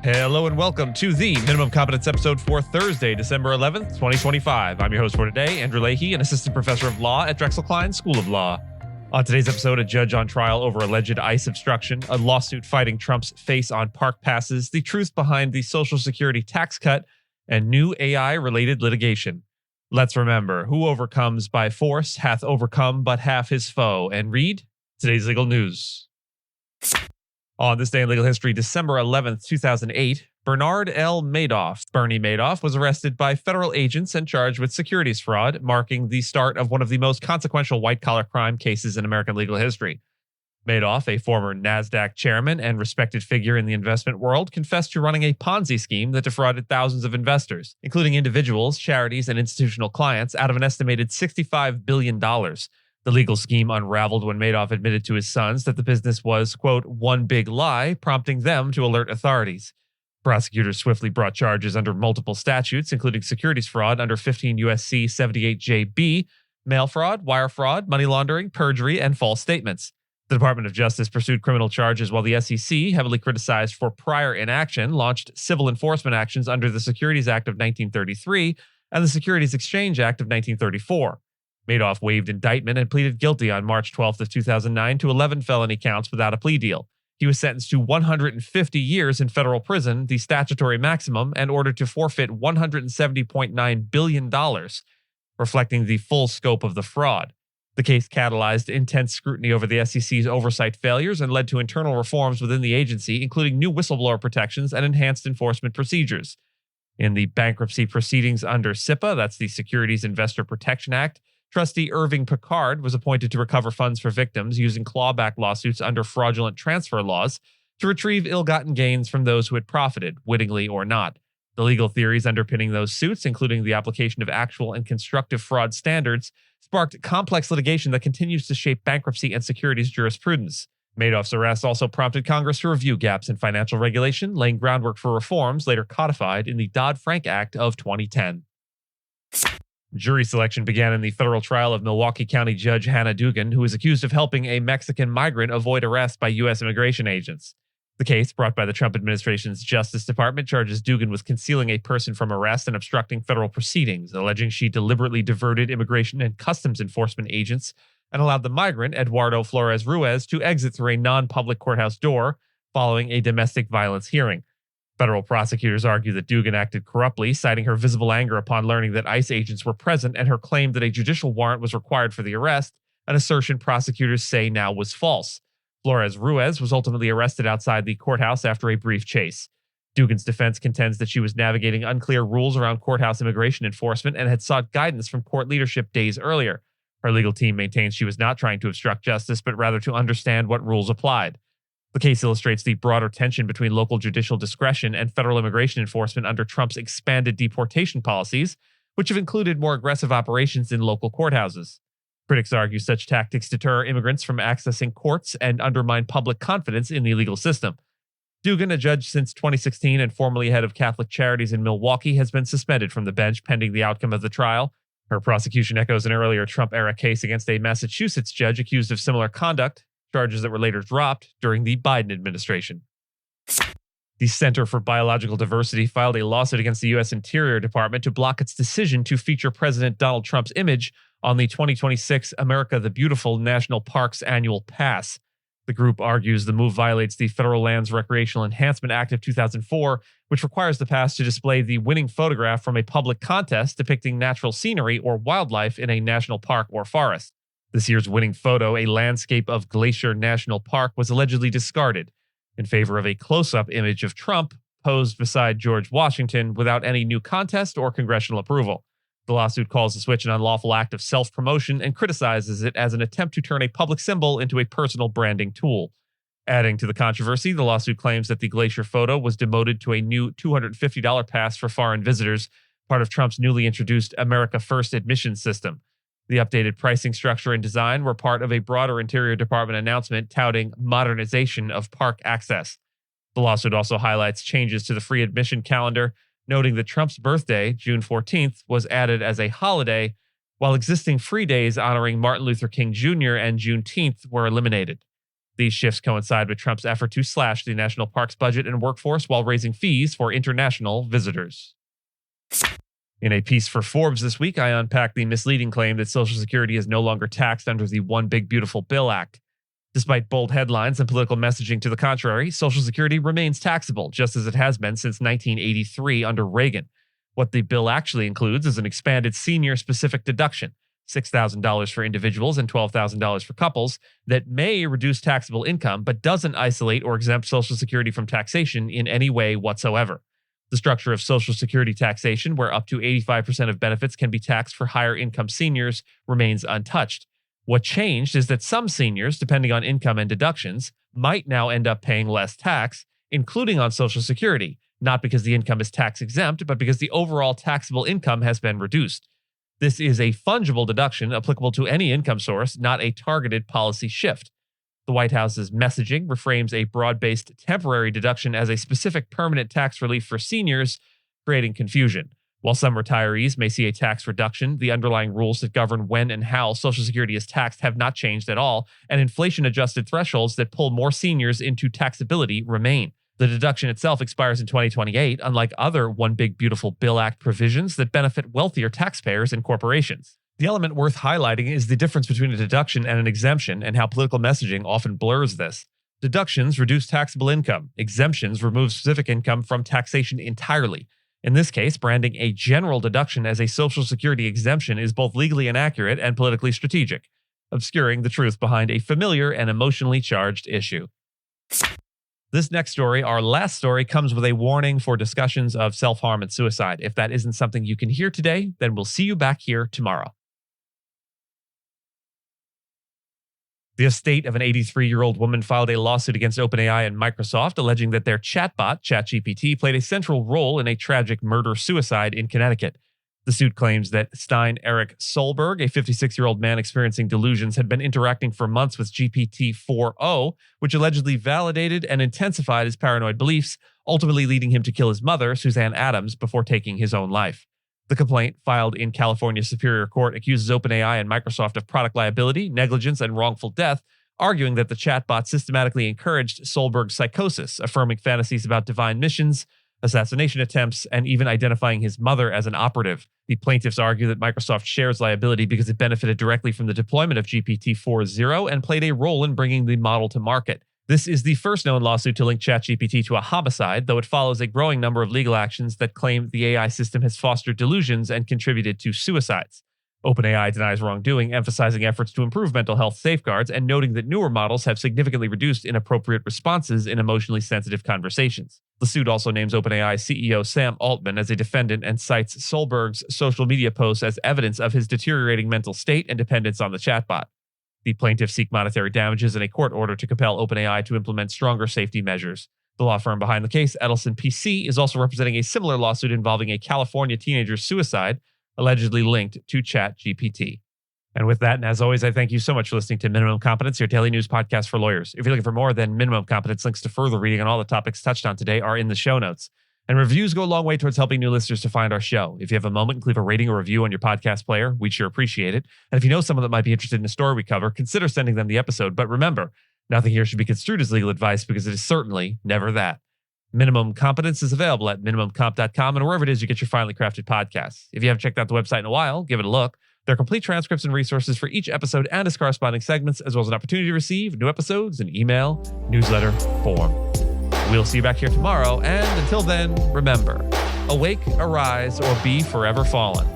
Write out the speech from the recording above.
Hello and welcome to the Minimum Competence episode for Thursday, December 11th, 2025. I'm your host for today, Andrew Leahy, an assistant professor of law at Drexel Klein School of Law. On today's episode, a judge on trial over alleged ICE obstruction, a lawsuit fighting Trump's face on park passes, the truth behind the Social Security tax cut, and new AI-related litigation. Let's remember, who overcomes by force hath overcome but half his foe, and read today's legal news. On this day in legal history, December 11th, 2008, Bernard L. Madoff, Bernie Madoff, was arrested by federal agents and charged with securities fraud, marking the start of one of the most consequential white-collar crime cases in American legal history. Madoff, a former NASDAQ chairman and respected figure in the investment world, confessed to running a Ponzi scheme that defrauded thousands of investors, including individuals, charities, and institutional clients, out of an estimated $65 billion. The legal scheme unraveled when Madoff admitted to his sons that the business was, quote, one big lie, prompting them to alert authorities. Prosecutors swiftly brought charges under multiple statutes, including securities fraud under 15 U.S.C. 78JB, mail fraud, wire fraud, money laundering, perjury, and false statements. The Department of Justice pursued criminal charges while the SEC, heavily criticized for prior inaction, launched civil enforcement actions under the Securities Act of 1933 and the Securities Exchange Act of 1934. Madoff waived indictment and pleaded guilty on March 12th of 2009 to 11 felony counts without a plea deal. He was sentenced to 150 years in federal prison, the statutory maximum, and ordered to forfeit $170.9 billion, reflecting the full scope of the fraud. The case catalyzed intense scrutiny over the SEC's oversight failures and led to internal reforms within the agency, including new whistleblower protections and enhanced enforcement procedures. In the bankruptcy proceedings under SIPA, that's the Securities Investor Protection Act, Trustee Irving Picard was appointed to recover funds for victims using clawback lawsuits under fraudulent transfer laws to retrieve ill-gotten gains from those who had profited, wittingly or not. The legal theories underpinning those suits, including the application of actual and constructive fraud standards, sparked complex litigation that continues to shape bankruptcy and securities jurisprudence. Madoff's arrest also prompted Congress to review gaps in financial regulation, laying groundwork for reforms later codified in the Dodd-Frank Act of 2010. Jury selection began in the federal trial of Milwaukee County Judge Hannah Dugan, who is accused of helping a Mexican migrant avoid arrest by U.S. immigration agents. The case, brought by the Trump administration's Justice Department, charges Dugan with concealing a person from arrest and obstructing federal proceedings, alleging she deliberately diverted immigration and customs enforcement agents and allowed the migrant, Eduardo Flores Ruiz, to exit through a non-public courthouse door following a domestic violence hearing. Federal prosecutors argue that Dugan acted corruptly, citing her visible anger upon learning that ICE agents were present and her claim that a judicial warrant was required for the arrest, an assertion prosecutors say now was false. Flores Ruiz was ultimately arrested outside the courthouse after a brief chase. Dugan's defense contends that she was navigating unclear rules around courthouse immigration enforcement and had sought guidance from court leadership days earlier. Her legal team maintains she was not trying to obstruct justice, but rather to understand what rules applied. The case illustrates the broader tension between local judicial discretion and federal immigration enforcement under Trump's expanded deportation policies, which have included more aggressive operations in local courthouses. Critics argue such tactics deter immigrants from accessing courts and undermine public confidence in the legal system. Dugan, a judge since 2016 and formerly head of Catholic Charities in Milwaukee, has been suspended from the bench pending the outcome of the trial. Her prosecution echoes an earlier Trump-era case against a Massachusetts judge accused of similar conduct, charges that were later dropped during the Biden administration. The Center for Biological Diversity filed a lawsuit against the U.S. Interior Department to block its decision to feature President Donald Trump's image on the 2026 America the Beautiful National Parks Annual Pass. The group argues the move violates the Federal Lands Recreational Enhancement Act of 2004, which requires the pass to display the winning photograph from a public contest depicting natural scenery or wildlife in a national park or forest. This year's winning photo, a landscape of Glacier National Park, was allegedly discarded in favor of a close-up image of Trump posed beside George Washington without any new contest or congressional approval. The lawsuit calls the switch an unlawful act of self-promotion and criticizes it as an attempt to turn a public symbol into a personal branding tool. Adding to the controversy, the lawsuit claims that the Glacier photo was demoted to a new $250 pass for foreign visitors, part of Trump's newly introduced America First admissions system. The updated pricing structure and design were part of a broader Interior Department announcement touting modernization of park access. The lawsuit also highlights changes to the free admission calendar, noting that Trump's birthday, June 14th, was added as a holiday, while existing free days honoring Martin Luther King Jr. and Juneteenth were eliminated. These shifts coincide with Trump's effort to slash the national parks budget and workforce while raising fees for international visitors. In a piece for Forbes this week, I unpacked the misleading claim that Social Security is no longer taxed under the One Big Beautiful Bill Act. Despite bold headlines and political messaging to the contrary, Social Security remains taxable, just as it has been since 1983 under Reagan. What the bill actually includes is an expanded senior-specific deduction, $6,000 for individuals and $12,000 for couples, that may reduce taxable income but doesn't isolate or exempt Social Security from taxation in any way whatsoever. The structure of Social Security taxation, where up to 85% of benefits can be taxed for higher income seniors, remains untouched. What changed is that some seniors, depending on income and deductions, might now end up paying less tax, including on Social Security, not because the income is tax exempt, but because the overall taxable income has been reduced. This is a fungible deduction applicable to any income source, not a targeted policy shift. The White House's messaging reframes a broad-based temporary deduction as a specific permanent tax relief for seniors, creating confusion. While some retirees may see a tax reduction, the underlying rules that govern when and how Social Security is taxed have not changed at all, and inflation-adjusted thresholds that pull more seniors into taxability remain. The deduction itself expires in 2028, unlike other One Big Beautiful Bill Act provisions that benefit wealthier taxpayers and corporations. The element worth highlighting is the difference between a deduction and an exemption and how political messaging often blurs this. Deductions reduce taxable income. Exemptions remove specific income from taxation entirely. In this case, branding a general deduction as a Social Security exemption is both legally inaccurate and politically strategic, obscuring the truth behind a familiar and emotionally charged issue. This next story, our last story, comes with a warning for discussions of self-harm and suicide. If that isn't something you can hear today, then we'll see you back here tomorrow. The estate of an 83-year-old woman filed a lawsuit against OpenAI and Microsoft, alleging that their chatbot, ChatGPT, played a central role in a tragic murder-suicide in Connecticut. The suit claims that Stein Eric Solberg, a 56-year-old man experiencing delusions, had been interacting for months with GPT-4o, which allegedly validated and intensified his paranoid beliefs, ultimately leading him to kill his mother, Suzanne Adams, before taking his own life. The complaint, filed in California Superior Court, accuses OpenAI and Microsoft of product liability, negligence, and wrongful death, arguing that the chatbot systematically encouraged Solberg's psychosis, affirming fantasies about divine missions, assassination attempts, and even identifying his mother as an operative. The plaintiffs argue that Microsoft shares liability because it benefited directly from the deployment of GPT-4o and played a role in bringing the model to market. This is the first known lawsuit to link ChatGPT to a homicide, though it follows a growing number of legal actions that claim the AI system has fostered delusions and contributed to suicides. OpenAI denies wrongdoing, emphasizing efforts to improve mental health safeguards and noting that newer models have significantly reduced inappropriate responses in emotionally sensitive conversations. The suit also names OpenAI CEO Sam Altman as a defendant and cites Solberg's social media posts as evidence of his deteriorating mental state and dependence on the chatbot. The plaintiffs seek monetary damages in a court order to compel OpenAI to implement stronger safety measures. The law firm behind the case, Edelson PC, is also representing a similar lawsuit involving a California teenager's suicide, allegedly linked to ChatGPT. And with that, and as always, I thank you so much for listening to Minimum Competence, your daily news podcast for lawyers. If you're looking for more than Minimum Competence, links to further reading on all the topics touched on today are in the show notes. And reviews go a long way towards helping new listeners to find our show. If you have a moment, leave a rating or review on your podcast player. We'd sure appreciate it. And if you know someone that might be interested in a story we cover, consider sending them the episode. But remember, nothing here should be construed as legal advice because it is certainly never that. Minimum Competence is available at minimumcomp.com and wherever it is you get your finely crafted podcasts. If you haven't checked out the website in a while, give it a look. There are complete transcripts and resources for each episode and its corresponding segments, as well as an opportunity to receive new episodes in email, newsletter, form. We'll see you back here tomorrow, and until then, remember, awake, arise, or be forever fallen.